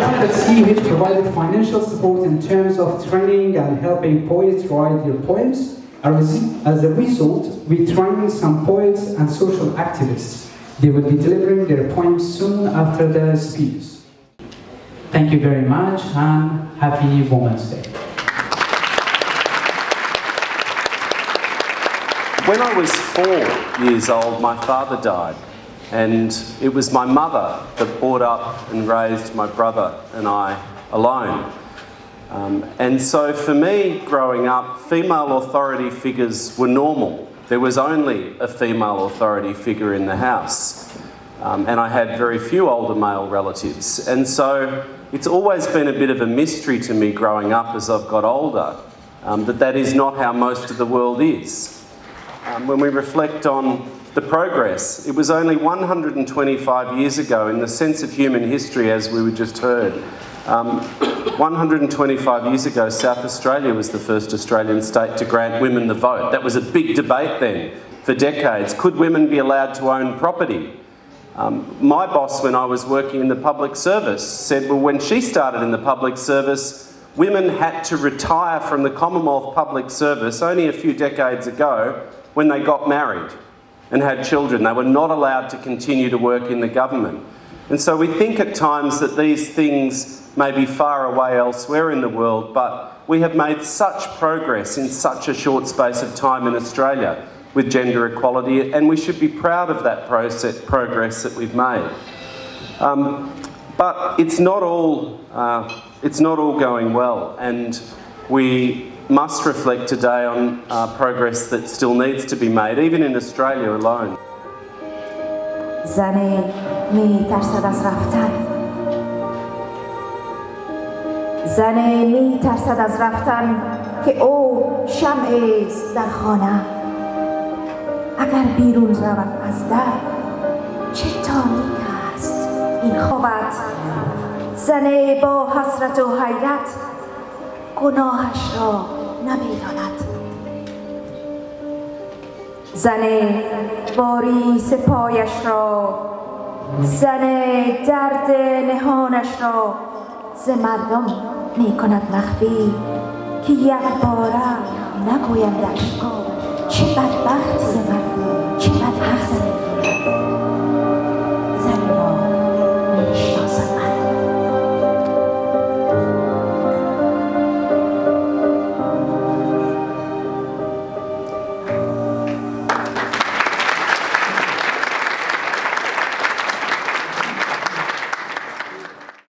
advocacy which provided financial support in terms of training and helping poets write their poems. As a result, we trained some poets and social activists. They will be delivering their poems soon after the speeches. Thank you very much and happy Women's Day. When I was 4 years old, my father died, and it was my mother that brought up and raised my brother and I alone. And so for me, growing up, female authority figures were normal. There was only a female authority figure in the house, and I had very few older male relatives. And so it's always been a bit of a mystery to me growing up as I've got older, that is not how most of the world is. When we reflect on the progress, it was only 125 years ago, in the sense of human history, as we just heard, 125 years ago, South Australia was the first Australian state to grant women the vote. That was a big debate then, for decades. Could women be allowed to own property? My boss, when I was working in the public service, said, well, when she started in the public service, women had to retire from the Commonwealth public service only a few decades ago when they got married and had children. They were not allowed to continue to work in the government. And so we think at times that these things may be far away elsewhere in the world, but we have made such progress in such a short space of time in Australia with gender equality, and we should be proud of that progress that we've made. But it's not all going well, and we must reflect today on progress that still needs to be made, even in Australia alone. زنی می‌ترسد از رفتن. زنی می‌ترسد از رفتن که او شمعی است در خانه. اگر بیرون رود از در چه تاریک است این خوابت. زنی با حسرت و حیرت گناهش را نمی‌داند. زنی واریس پایش را، زنی درد نهانش را ز مردم می‌کند مخفی که یک باره نگویندش چه بدبختی ز مردم.